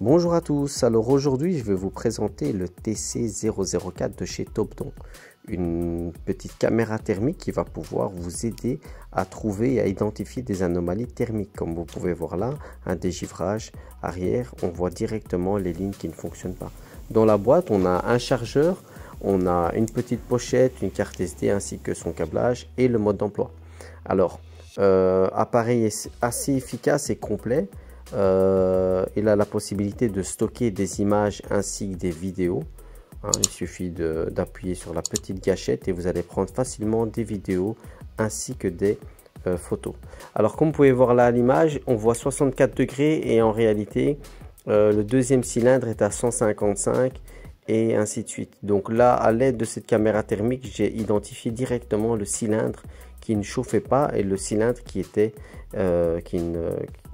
Bonjour à tous, alors aujourd'hui je vais vous présenter le TC004 de chez Topdon, une petite caméra thermique qui va pouvoir vous aider à trouver et à identifier des anomalies thermiques. Comme vous pouvez voir là, un dégivrage arrière, on voit directement les lignes qui ne fonctionnent pas. Dans la boîte, on a un chargeur, on a une petite pochette, une carte SD ainsi que son câblage et le mode d'emploi. Alors, appareil assez efficace et complet. Il a la possibilité de stocker des images ainsi que des vidéos. Il suffit d'appuyer sur la petite gâchette et vous allez prendre facilement des vidéos ainsi que des photos. Alors comme vous pouvez voir là à l'image, on voit 64 degrés et en réalité le deuxième cylindre est à 155 et ainsi de suite. Donc là, à l'aide de cette caméra thermique, j'ai identifié directement le cylindre qui ne chauffait pas et le cylindre qui était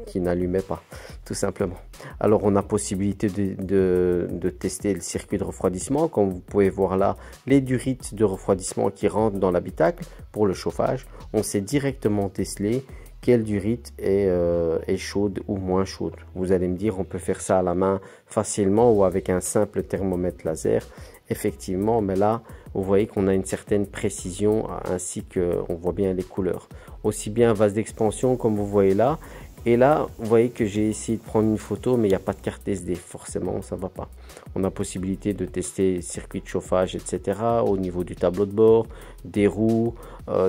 qui n'allumait pas, tout simplement. Alors on a possibilité de tester le circuit de refroidissement. Comme vous pouvez voir là, les durites de refroidissement qui rentrent dans l'habitacle pour le chauffage. On sait directement déceler quelle durite est chaude ou moins chaude. Vous allez me dire, on peut faire ça à la main facilement ou avec un simple thermomètre laser. Effectivement, mais là, vous voyez qu'on a une certaine précision ainsi qu'on voit bien les couleurs. Aussi bien vase d'expansion comme vous voyez là. Et là, vous voyez que j'ai essayé de prendre une photo, mais il n'y a pas de carte SD. Forcément, ça ne va pas. On a possibilité de tester circuit de chauffage, etc. Au niveau du tableau de bord, des roues,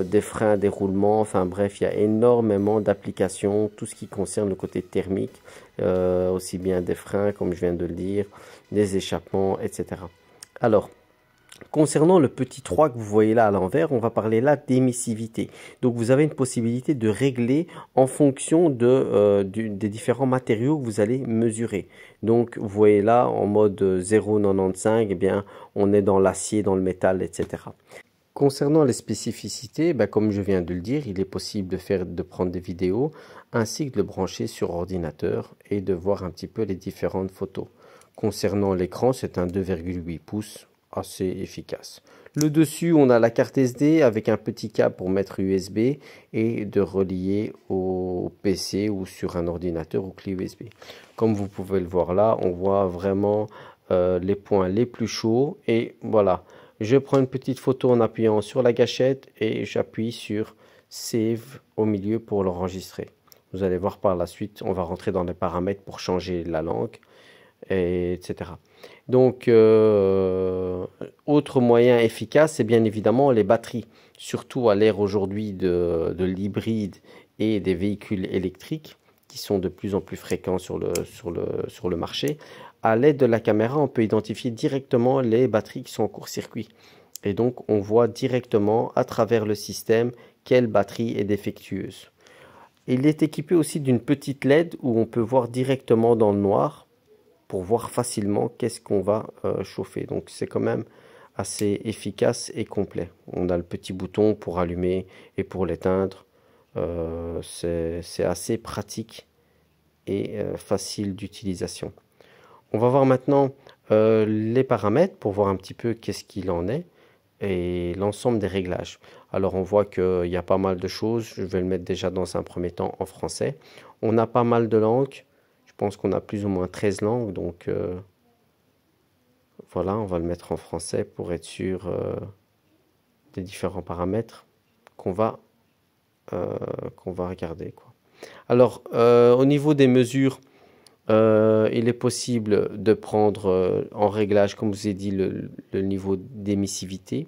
des freins, des roulements. Enfin bref, il y a énormément d'applications. Tout ce qui concerne le côté thermique. Aussi bien des freins, comme je viens de le dire, des échappements, etc. Alors, concernant le petit 3 que vous voyez là à l'envers, on va parler là d'émissivité. Donc vous avez une possibilité de régler en fonction des différents matériaux que vous allez mesurer. Donc vous voyez là en mode 0,95, eh bien on est dans l'acier, dans le métal, etc. Concernant les spécificités, comme je viens de le dire, il est possible de prendre des vidéos ainsi que de le brancher sur ordinateur et de voir un petit peu les différentes photos. Concernant l'écran, c'est un 2,8 pouces. Assez efficace. Le dessus, on a la carte SD avec un petit câble pour mettre USB et de relier au PC ou sur un ordinateur ou clé USB. Comme vous pouvez le voir là, on voit vraiment les points les plus chauds. Et voilà, je prends une petite photo en appuyant sur la gâchette et j'appuie sur Save au milieu pour l'enregistrer. Vous allez voir par la suite, on va rentrer dans les paramètres pour changer la langue, etc. Donc, autre moyen efficace, c'est bien évidemment les batteries, surtout à l'ère aujourd'hui de l'hybride et des véhicules électriques qui sont de plus en plus fréquents sur le marché. À l'aide de la caméra, on peut identifier directement les batteries qui sont en court-circuit. Et donc, on voit directement à travers le système quelle batterie est défectueuse. Il est équipé aussi d'une petite LED où on peut voir directement dans le noir pour voir facilement qu'est-ce qu'on va chauffer. Donc c'est quand même assez efficace et complet. On a le petit bouton pour allumer et pour l'éteindre. C'est assez pratique et facile d'utilisation. On va voir maintenant les paramètres pour voir un petit peu qu'est-ce qu'il en est et l'ensemble des réglages. Alors on voit qu'il y a pas mal de choses. Je vais le mettre déjà dans un premier temps en français. On a pas mal de langues. Je pense qu'on a plus ou moins 13 langues, donc voilà, on va le mettre en français pour être sûr des différents paramètres qu'on va regarder, quoi. Alors, au niveau des mesures, il est possible de prendre en réglage, comme je vous ai dit, le niveau d'émissivité,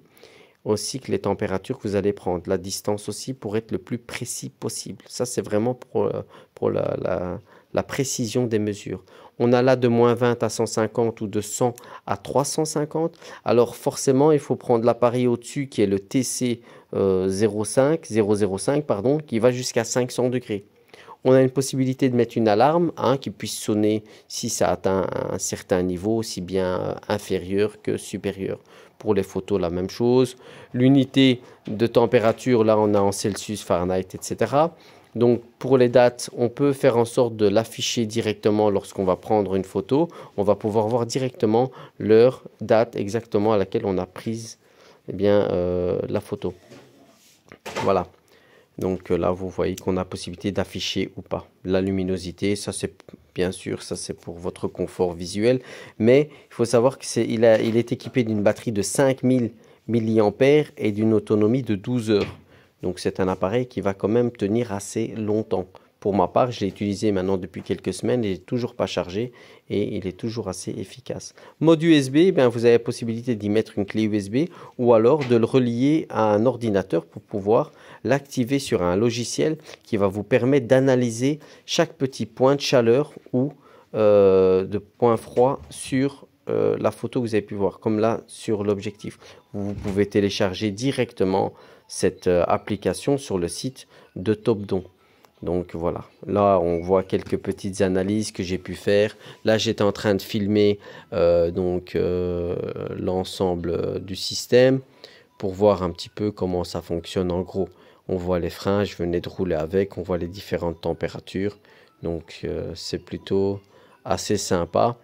ainsi que les températures que vous allez prendre, la distance aussi pour être le plus précis possible. Ça, c'est vraiment pour la précision des mesures. On a là de moins 20 à 150 ou de 100 à 350. Alors forcément, il faut prendre l'appareil au-dessus qui est le TC 005, pardon, qui va jusqu'à 500 degrés. On a une possibilité de mettre une alarme qui puisse sonner si ça atteint un certain niveau, aussi bien inférieur que supérieur. Pour les photos, la même chose. L'unité de température, là, on a en Celsius, Fahrenheit, etc. Donc, pour les dates, on peut faire en sorte de l'afficher directement lorsqu'on va prendre une photo. On va pouvoir voir directement l'heure, date exactement à laquelle on a pris la photo. Voilà. Donc là, vous voyez qu'on a possibilité d'afficher ou pas la luminosité. Ça, c'est bien sûr, ça c'est pour votre confort visuel. Mais il faut savoir qu'il est équipé d'une batterie de 5000 mAh et d'une autonomie de 12 heures. Donc c'est un appareil qui va quand même tenir assez longtemps. Pour ma part, je l'ai utilisé maintenant depuis quelques semaines, il n'est toujours pas chargé et il est toujours assez efficace. Mode USB, ben, vous avez la possibilité d'y mettre une clé USB ou alors de le relier à un ordinateur pour pouvoir l'activer sur un logiciel qui va vous permettre d'analyser chaque petit point de chaleur ou de point froid sur la photo que vous avez pu voir, comme là sur l'objectif. Vous pouvez télécharger directement cette application sur le site de Topdon. Donc voilà, là on voit quelques petites analyses que j'ai pu faire. Là j'étais en train de filmer l'ensemble du système pour voir un petit peu comment ça fonctionne en gros. On voit les freins, je venais de rouler avec, on voit les différentes températures. Donc c'est plutôt assez sympa.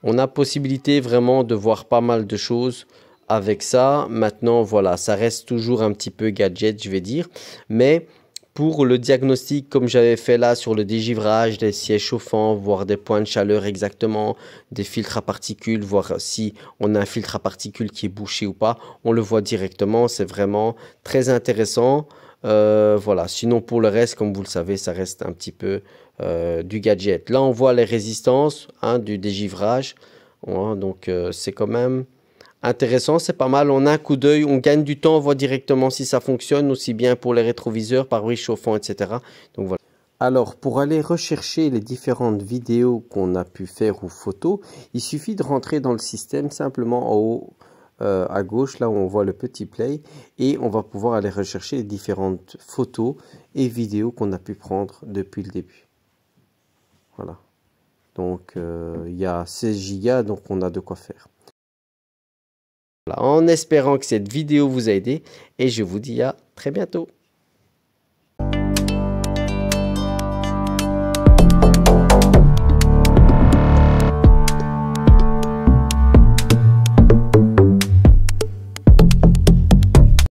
On a possibilité vraiment de voir pas mal de choses avec ça. Maintenant voilà, ça reste toujours un petit peu gadget je vais dire, mais pour le diagnostic, comme j'avais fait là sur le dégivrage, des sièges chauffants, voir des points de chaleur exactement, des filtres à particules, voir si on a un filtre à particules qui est bouché ou pas, on le voit directement, c'est vraiment très intéressant. Voilà, sinon pour le reste, comme vous le savez, ça reste un petit peu du gadget. Là, on voit les résistances du dégivrage, donc c'est quand même intéressant, c'est pas mal. On a un coup d'œil, on gagne du temps, on voit directement si ça fonctionne, aussi bien pour les rétroviseurs, pare-brise chauffant, etc. Donc voilà. Alors, pour aller rechercher les différentes vidéos qu'on a pu faire ou photos, il suffit de rentrer dans le système simplement en haut à gauche, là où on voit le petit play, et on va pouvoir aller rechercher les différentes photos et vidéos qu'on a pu prendre depuis le début. Voilà. Donc, il y a 16 Go, donc on a de quoi faire. En espérant que cette vidéo vous a aidé et je vous dis à très bientôt.